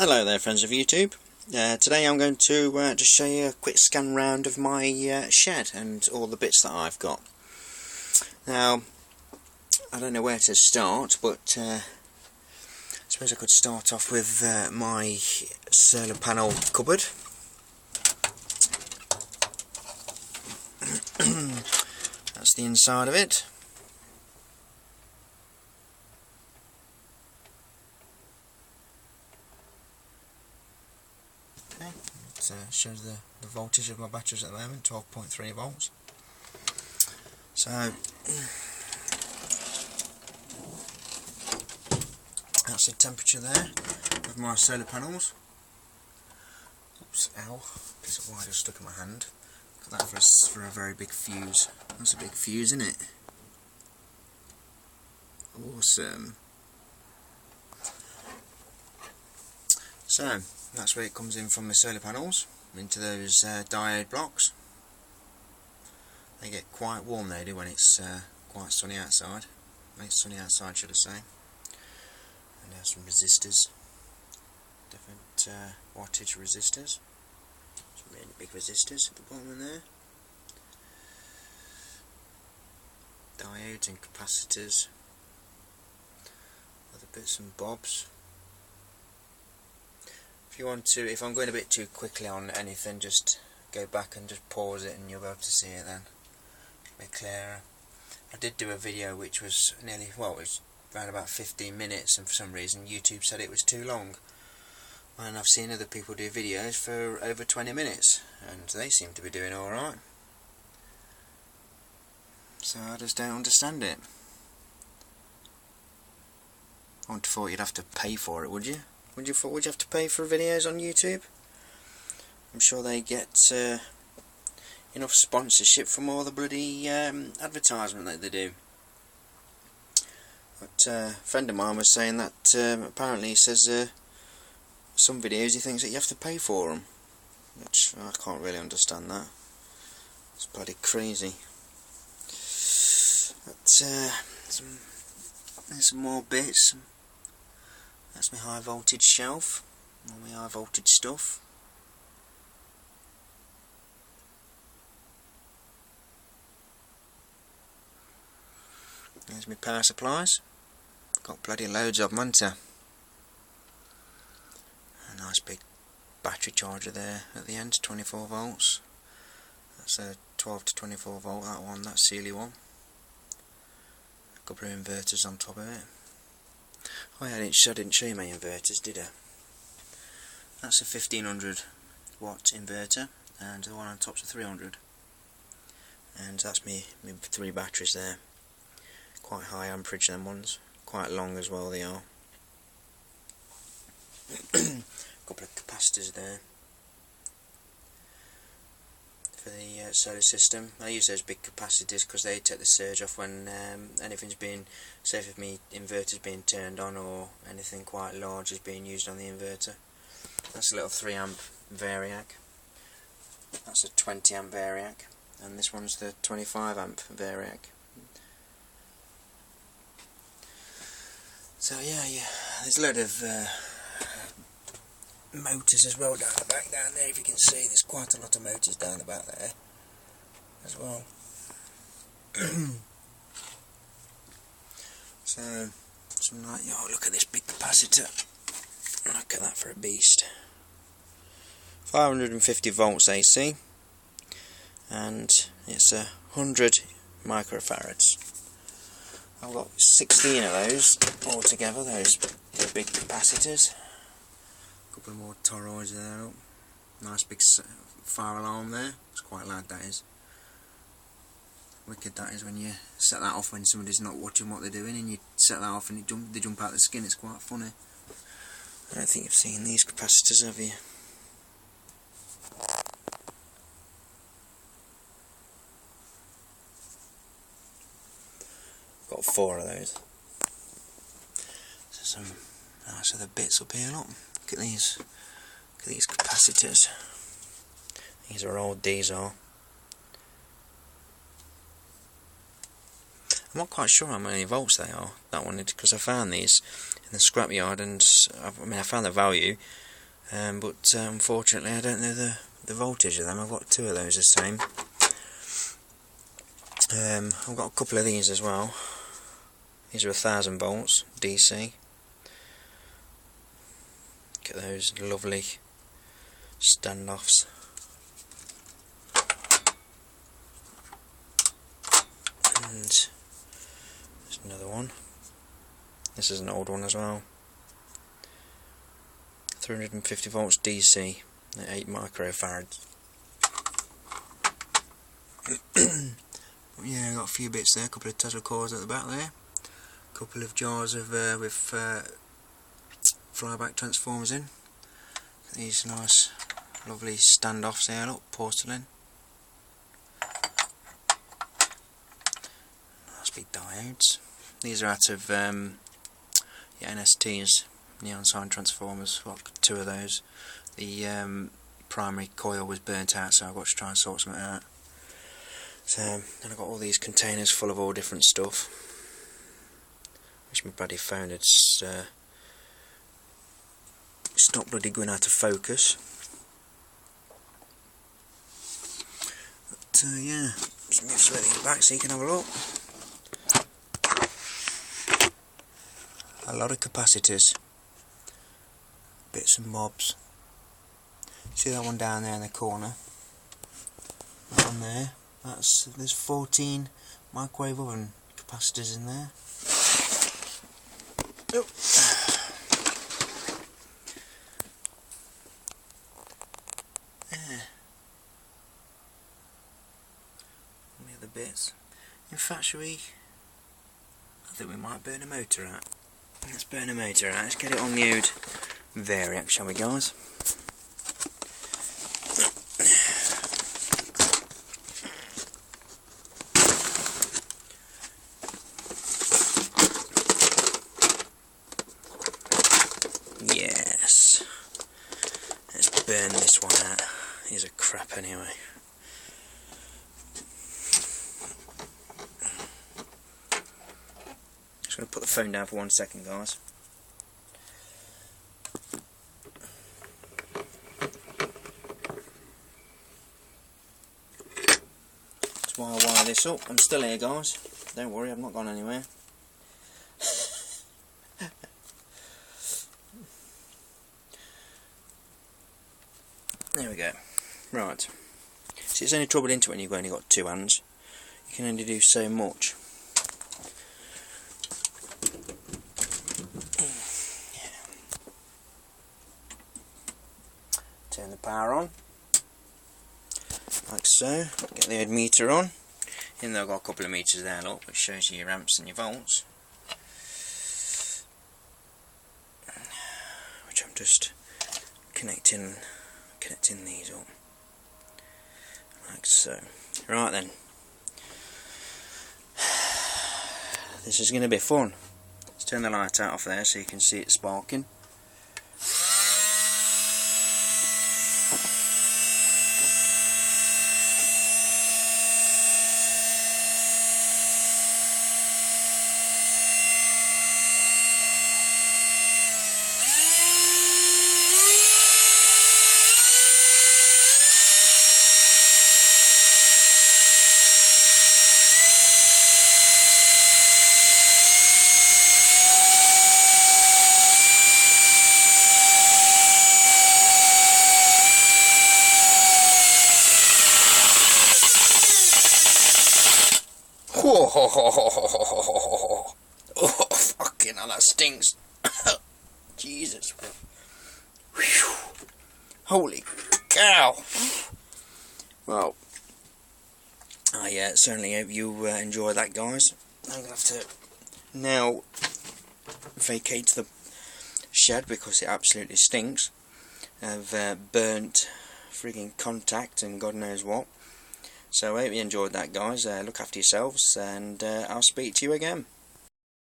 Hello there, friends of YouTube. Today I'm going to just show you a quick scan round of my shed and all the bits that I've got. Now, I don't know where to start, but I suppose I could start off with my solar panel cupboard. That's the inside of it. It shows the voltage of my batteries at the moment, 12.3 volts. So that's the temperature there of my solar panels. Oops, ow, piece of wire just stuck in my hand. Got that for a very big fuse. That's a big fuse, isn't it? Awesome. So that's where it comes in from the solar panels into those diode blocks. They get quite warm, they do, when it's quite sunny outside. When it's sunny outside, should I say. And there's some resistors, different wattage resistors. Some really big resistors at the bottom there. Diodes and capacitors. Other bits and bobs. If I'm going a bit too quickly on anything, just go back and just pause it and you'll be able to see it then a bit clearer. I did do a video which was it was around about 15 minutes, and for some reason YouTube said it was too long, and I've seen other people do videos for over 20 minutes and they seem to be doing alright, so I just don't understand it. I wouldn't have thought you'd have to pay for it, would you? Would you have to pay for videos on YouTube? I'm sure they get enough sponsorship from all the bloody advertisement that they do. But a friend of mine was saying that apparently he says some videos he thinks that you have to pay for them, which I can't really understand that. It's bloody crazy. But there's some more bits. That's my high voltage shelf, all my high voltage stuff. There's my power supplies. Got bloody loads of them, haven't I? A nice big battery charger there at the end, 24 volts. That's a 12 to 24 volt, that one, that Sealy one. A couple of inverters on top of it. Oh yeah, I didn't show you my inverters, did I? That's a 1500 watt inverter, and the one on top's a 300. And that's me 3 batteries there. Quite high amperage, them ones. Quite long as well, they are. Couple of capacitors there for the solar system. I use those big capacitors because they take the surge off when anything's being, say if my inverter's being turned on or anything quite large is being used on the inverter. That's a little 3 amp variac. That's a 20 amp variac, and this one's the 25 amp variac. So yeah, there's a load of motors as well down the back down there. If you can see, there's quite a lot of motors down the back there as well. So some like, oh, look at this big capacitor. Look at that for a beast. 550 volts AC, and it's 100 microfarads. I've got 16 of those altogether, those big capacitors. A couple more toroids there. Nice big fire alarm there. It's quite loud, that is. Wicked that is when you set that off when somebody's not watching what they're doing, and you set that off and they jump out the skin. It's quite funny. I don't think you've seen these capacitors, have you? Got 4 of those. So some nice other bits up here. Look at these. Look at these capacitors. These are old. These are. I'm not quite sure how many volts they are, that one, because I found these in the scrapyard, and I found the value, but unfortunately I don't know the voltage of them. I've got two of those the same. I've got a couple of these as well. These are 1000 volts DC. Look at those lovely standoffs. And there's another one. This is an old one as well. 350 volts DC at 8 microfarads. Yeah, I've got a few bits there, a couple of Tesla cores at the back there, a couple of jars of with flyback transformers in. These nice lovely standoffs there, look, porcelain. Nice big diodes. These are out of NST's, neon sign transformers. I've got two of those. The primary coil was burnt out, so I've got to try and sort something out. So, and I've got all these containers full of all different stuff. Wish my bloody phone had stopped bloody going out of focus. But yeah, just move some of these back so you can have a look. A lot of capacitors, bits and bobs. See that one down there in the corner? That one there. There's 14 microwave oven capacitors in there. Oh. Yeah. All the other bits. In fact, I think we might burn a motor out. Let's burn a motor out. Let's get it on the old variac, shall we, guys? Yes. Let's burn this one out. These are crap anyway. Just going to put the phone down for 1 second, guys. That's why I wire this up. I'm still here, guys. Don't worry, I've not gone anywhere. There we go. Right. See, it's only trouble into it when you've only got two hands. You can only do so much. Turn the power on, like so. Get the old meter on. Even though I've got a couple of meters there, look, which shows you your amps and your volts. Which I'm just connecting these up, like so. Right then. This is going to be fun. Let's turn the light out off there so you can see it sparking. Oh, fucking hell, that stinks. Jesus. Whew. Holy cow. Well, I certainly hope you enjoy that, guys. I'm going to have to now vacate the shed because it absolutely stinks. I've burnt frigging contact and God knows what. So I hope you enjoyed that, guys. Look after yourselves, and I'll speak to you again.